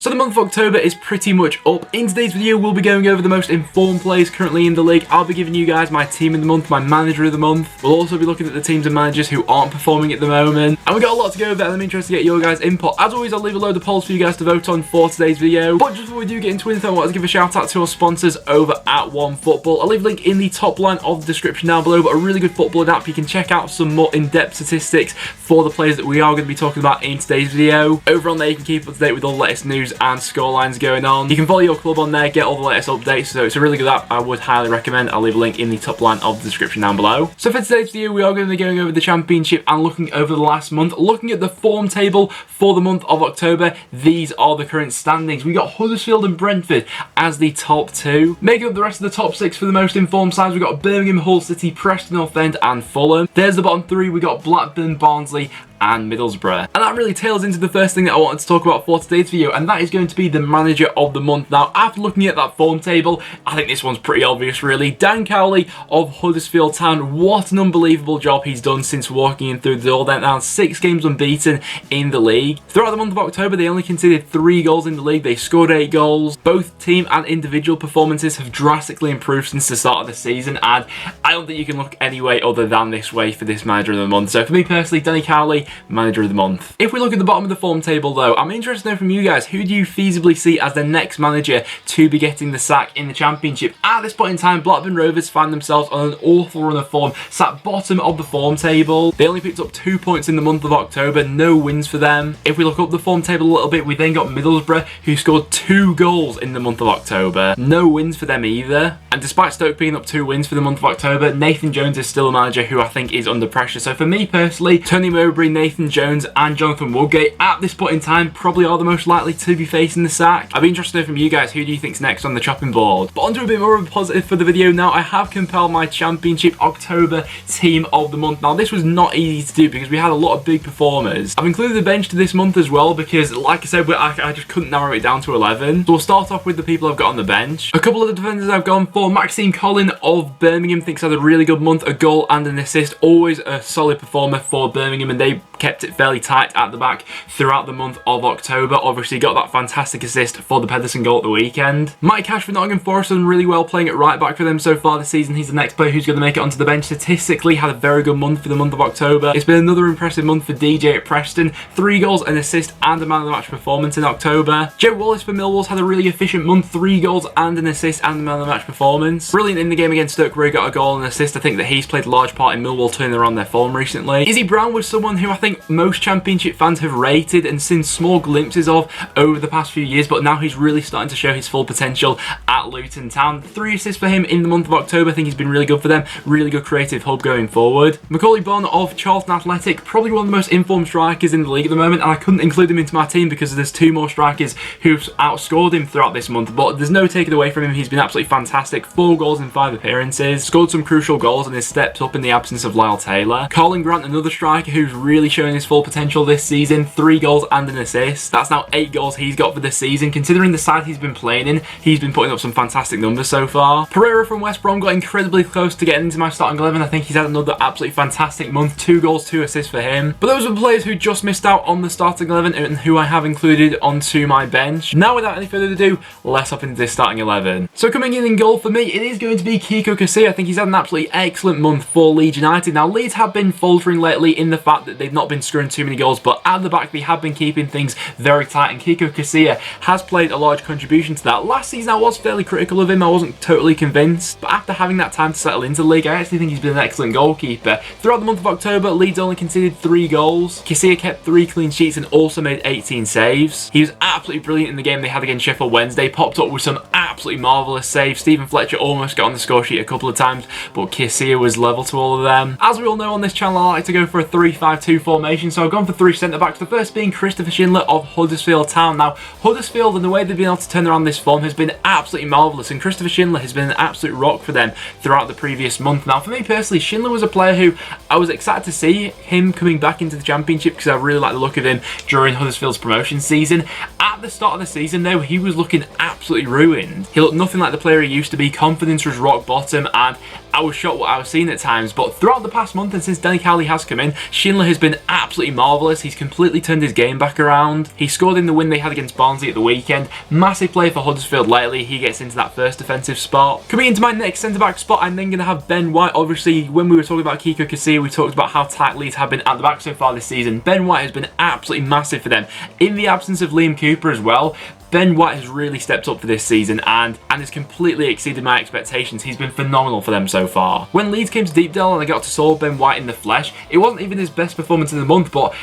So the month of October is pretty much up. In today's video, we'll be going over the most informed players currently in the league. I'll be giving you guys my team of the month, my manager of the month. We'll also be looking at the teams and managers who aren't performing at the moment. And we've got a lot to go over and I'm interested to get your guys' input. As always, I'll leave a load of polls for you guys to vote on for today's video. But just before we do get into anything, I want to give a shout out to our sponsors over at OneFootball. I'll leave a link in the top line of the description down below, but a really good footballing app. You can check out some more in-depth statistics for the players that we are going to be talking about in today's video. Over on there, you can keep up to date with all the latest news and scorelines going on. You can follow your club on there, get all the latest updates, so it's a really good app. I would highly recommend. I'll leave a link in the top line of the description down below. So for today's video, we are going to be going over the championship and looking over the last month, looking at the form table for the month of October. These are the current standings. We got Huddersfield and Brentford as the top two. Making up the rest of the top six for the most informed sides, we got Birmingham, Hull City, Preston North End and Fulham. There's the bottom three. We got Blackburn, Barnsley and Middlesbrough. And that really tails into the first thing that I wanted to talk about for today's video, and that is going to be the manager of the month. Now, after looking at that form table, I think this one's pretty obvious really. Dan Cowley of Huddersfield Town. What an unbelievable job he's done since walking in through the door. They're now 6 games unbeaten in the league. Throughout the month of October, they only conceded 3 goals in the league. They scored 8 goals. Both team and individual performances have drastically improved since the start of the season, and I don't think you can look any way other than this way for this manager of the month. So for me personally, Danny Cowley, manager of the month. If we look at the bottom of the form table though, I'm interested to know from you guys, who do you feasibly see as the next manager to be getting the sack in the championship? At this point in time, Blackburn Rovers find themselves on an awful run of form, sat bottom of the form table. They only picked up 2 points in the month of October, no wins for them. If we look up the form table a little bit, we then got Middlesbrough, who scored 2 goals in the month of October. No wins for them either. And despite Stoke picking up 2 wins for the month of October, Nathan Jones is still a manager who I think is under pressure. So for me personally, Tony Mowbray, Nathan Jones and Jonathan Woodgate at this point in time probably are the most likely to be facing the sack. I'd be interested to know from you guys, who do you think's next on the chopping board? But onto a bit more of a positive for the video now. I have compiled my championship October team of the month. Now this was not easy to do because we had a lot of big performers. I've included the bench to this month as well because, like I said, I just couldn't narrow it down to 11. So we'll start off with the people I've got on the bench. A couple of the defenders I've gone for. Maxime Collin of Birmingham thinks had a really good month, a goal and an assist. Always a solid performer for Birmingham, and they kept it fairly tight at the back throughout the month of October. Obviously got that fantastic assist for the Pedersen goal at the weekend. Mike Cash for Nottingham Forest done really well playing at right back for them so far this season. He's the next player who's going to make it onto the bench. Statistically had a very good month for the month of October. It's been another impressive month for DJ at Preston. 3 goals, an assist and a man of the match performance in October. Joe Wallace for Millwall's had a really efficient month. 3 goals and an assist and a man of the match performance. Brilliant in the game against Stoke where he got a goal and an assist. I think that he's played a large part in Millwall turning around their form recently. Izzy Brown was someone who I think most championship fans have rated and seen small glimpses of over the past few years, but now he's really starting to show his full potential at Luton Town. 3 assists for him in the month of October. I think he's been really good for them. Really good creative hub going forward. Macaulay Bonne of Charlton Athletic, probably one of the most informed strikers in the league at the moment, and I couldn't include him into my team because there's 2 more strikers who've outscored him throughout this month, but there's no taking away from him. He's been absolutely fantastic. 4 goals in 5 appearances. Scored some crucial goals and has stepped up in the absence of Lyle Taylor. Colin Grant, another striker who's really showing his full potential this season. 3 goals and an assist. That's now 8 goals he's got for this season. Considering the side he's been playing in, he's been putting up some fantastic numbers so far. Pereira from West Brom got incredibly close to getting into my starting 11. I think he's had another absolutely fantastic month. 2 goals, 2 assists for him. But those are the players who just missed out on the starting 11 and who I have included onto my bench. Now without any further ado, let's hop into this starting 11. So coming in goal for me, it is going to be Kiko Casilla. I think he's had an absolutely excellent month for Leeds United. Now Leeds have been faltering lately in the fact that they've not been scoring too many goals, but at the back they have been keeping things very tight, and Kiko Casilla has played a large contribution to that. Last season I was fairly critical of him. I wasn't totally convinced, but after having that time to settle into the league, I actually think he's been an excellent goalkeeper. Throughout the month of October, Leeds only conceded 3 goals. Casilla kept 3 clean sheets and also made 18 saves. He was absolutely brilliant in the game they had against Sheffield Wednesday, popped up with some absolutely marvellous saves. Stephen Fletcher almost got on the score sheet a couple of times, but Casilla was level to all of them. As we all know on this channel, I like to go for a 3-5-2 formation, so I've gone for 3 centre-backs. The first being Christopher Schindler of Huddersfield Town. Now, Huddersfield and the way they've been able to turn around this form has been absolutely marvellous, and Christopher Schindler has been an absolute rock for them throughout the previous month. Now, for me personally, Schindler was a player who I was excited to see him coming back into the championship because I really like the look of him during Huddersfield's promotion season. At the start of the season, though, he was looking absolutely ruined. He looked nothing like the player he used to be. Confidence was rock bottom, and I was shocked what I was seeing at times, but throughout the past month and since Dele Alli has come in, Schindler has been absolutely marvellous. He's completely turned his game back around. He scored in the win they had against Barnsley at the weekend. Massive play for Huddersfield lately. He gets into that first defensive spot. Coming into my next centre-back spot, I'm then going to have Ben White. Obviously, when we were talking about Kiko Casilla, we talked about how tight Leeds have been at the back so far this season. Ben White has been absolutely massive for them. In the absence of Liam Cooper as well, Ben White has really stepped up for this season and has completely exceeded my expectations. He's been phenomenal for them so far. When Leeds came to Deepdale and I got to saw Ben White in the flesh, it wasn't even his best performance of the month, but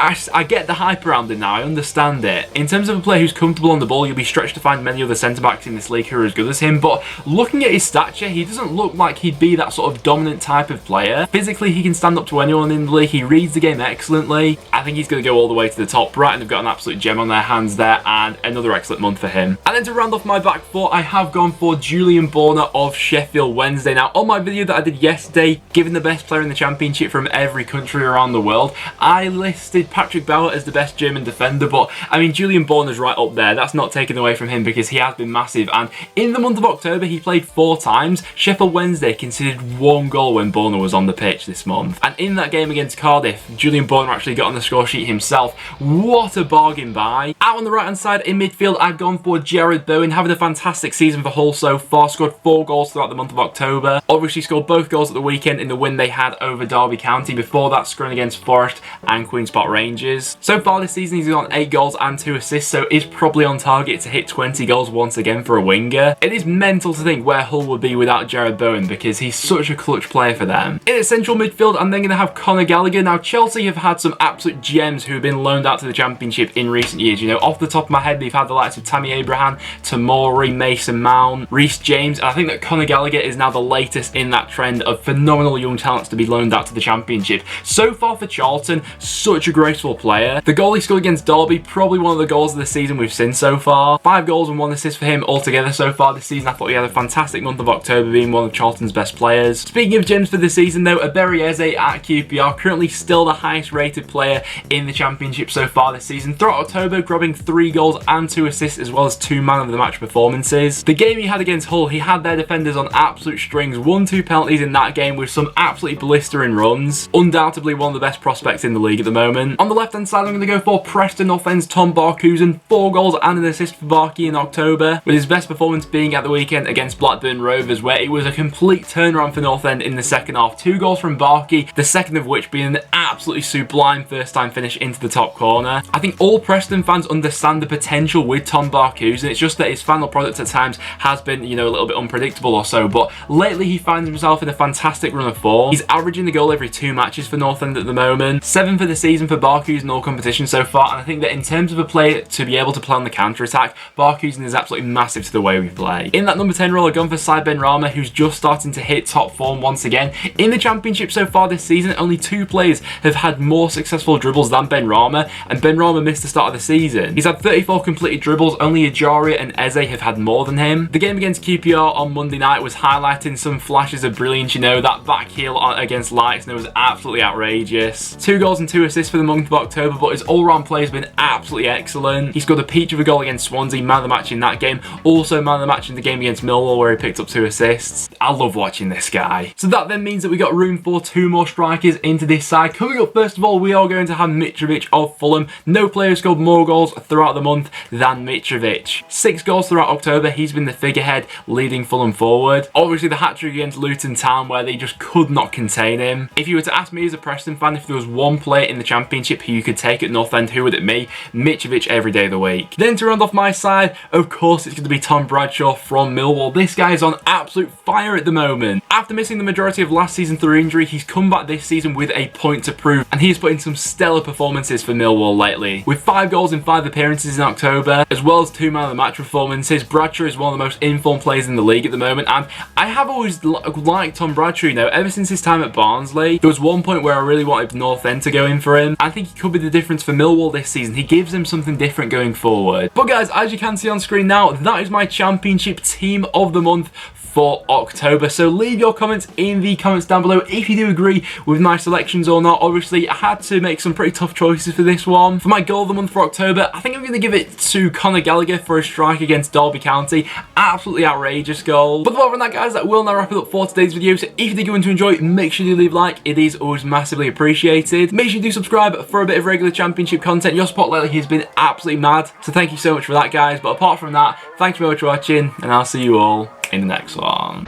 I get the hype around him now, I understand it. In terms of a player who's comfortable on the ball, you'll be stretched to find many other centre-backs in this league who are as good as him, but looking at his stature, he doesn't look like he'd be that sort of dominant type of player. Physically, he can stand up to anyone in the league, he reads the game excellently. I think he's going to go all the way to the top. Brighton have got an absolute gem on their hands there, and another excellent month for him. And then to round off my back four, I have gone for Julian Borner of Sheffield Wednesday. Now, on my video that I did yesterday, giving the best player in the Championship from every country around the world, I listed Patrick Bauer as the best German defender, but I mean Julian Borner's right up there. That's not taken away from him because he has been massive, and in the month of October he played 4 times. Sheffield Wednesday conceded 1 goal when Borner was on the pitch this month, and in that game against Cardiff, Julian Borner actually got on the score sheet himself. What a bargain buy. Out on the right hand side in midfield, I've gone for Jarrod Bowen, having a fantastic season for Hull so far. Scored 4 goals throughout the month of October. Obviously scored both goals at the weekend in the win they had over Derby County. Before that, scoring against Forest and Queen's Park Rangers. So far this season he's got 8 goals and 2 assists, so is probably on target to hit 20 goals once again for a winger. It is mental to think where Hull would be without Jarrod Bowen because he's such a clutch player for them. In the central midfield, I'm then going to have Conor Gallagher. Now Chelsea have had some absolute gems who have been loaned out to the Championship in recent years. You know, off the top of my head, they've had the likes of Tammy Abraham, Tomori, Mason Mount, Reece James, and I think that Conor Gallagher is now the latest in that trend of phenomenal young talents to be loaned out to the Championship. So far for Charlton, such a graceful player. The goal he scored against Derby, probably one of the goals of the season we've seen so far. 5 goals and 1 assist for him altogether so far this season. I thought he had a fantastic month of October, being one of Charlton's best players. Speaking of gems for the season though, Ebere Eze at QPR, currently still the highest rated player in the Championship so far this season. Throughout October, grabbing 3 goals and 2 assists as well as 2 man of the match performances. The game he had against Hull, he had their defenders on absolute strings. 1-2 penalties in that game with some absolutely blistering runs. Undoubtedly one of the best prospects in the league at the moment. On the left hand side, I'm going to go for Preston offense Tom Barkhuizen. 4 goals and an assist for Barkey in October, with his best performance being at the weekend against Blackburn Rovers, where it was a complete turnaround for North End in the second half. 2 goals from Barkey, the second of which being an absolutely sublime first time finish into the top corner. I think all Preston fans understand the potential with Tom Barkhuizen. It's just that his final product at times has been, you know, a little bit unpredictable or so, but lately he finds himself in a fantastic run of form. He's averaging the goal every 2 matches for North End at the moment. 7 for the season for Barkhuizen in all competitions so far, and I think that in terms of a player to be able to play on the counter-attack, Barkhuizen is absolutely massive to the way we play. In that number 10 role, I've gone for Said Benrahma, who's just starting to hit top form once again. In the Championship so far this season, only 2 players have had more successful dribbles than Benrahma, and Benrahma missed the start of the season. He's had 34 completed dribbles, only Ajaria and Eze have had more than him. The game against QPR on Monday night was highlighting some flashes of brilliance, you know, that back heel against Leicester was absolutely outrageous. 2 goals and 2 assists for the month of October, but his all-round play has been absolutely excellent. He scored a peach of a goal against Swansea, man of the match in that game, also man of the match in the game against Millwall where he picked up 2 assists. I love watching this guy. So that then means that we got room for 2 more strikers into this side. Coming up first of all, we are going to have Mitrovic of Fulham. No player has scored more goals throughout the month than Mitrovic. 6 goals throughout October, he's been the figurehead leading Fulham forward. Obviously the hat-trick against Luton Town where they just could not contain him. If you were to ask me as a Preston fan if there was one player in the Championship who you could take at North End, who would it be? Mitrovic every day of the week. Then to round off my side, of course it's going to be Tom Bradshaw from Millwall. This guy is on absolute fire at the moment. After missing the majority of last season through injury, he's come back this season with a point to prove, and he's put in some stellar performances for Millwall lately. With 5 goals in 5 appearances in October, as well as 2 man of the match performances, Bradshaw is one of the most informed players in the league at the moment, and I have always liked Tom Bradshaw, you know, ever since his time at Barnsley. There was one point where I really wanted North End to go in for him. I think he could be the difference for Millwall this season. He gives them something different going forward. But guys, as you can see on screen now, that is my Championship team of the month for October. So leave your comments in the comments down below if you do agree with my selections or not. Obviously, I had to make some pretty tough choices for this one. For my goal of the month for October, I think I'm going to give it to Conor Gallagher for a strike against Derby County. Absolutely outrageous goal. But other than that, guys, that will now wrap it up for today's video. So if you did go on to enjoy, make sure you leave a like. It is always massively appreciated. Make sure you do subscribe for a bit of regular championship content. Your support lately has been absolutely mad. So thank you so much for that, guys. But apart from that, thank you very much for watching, and I'll see you all in the next one.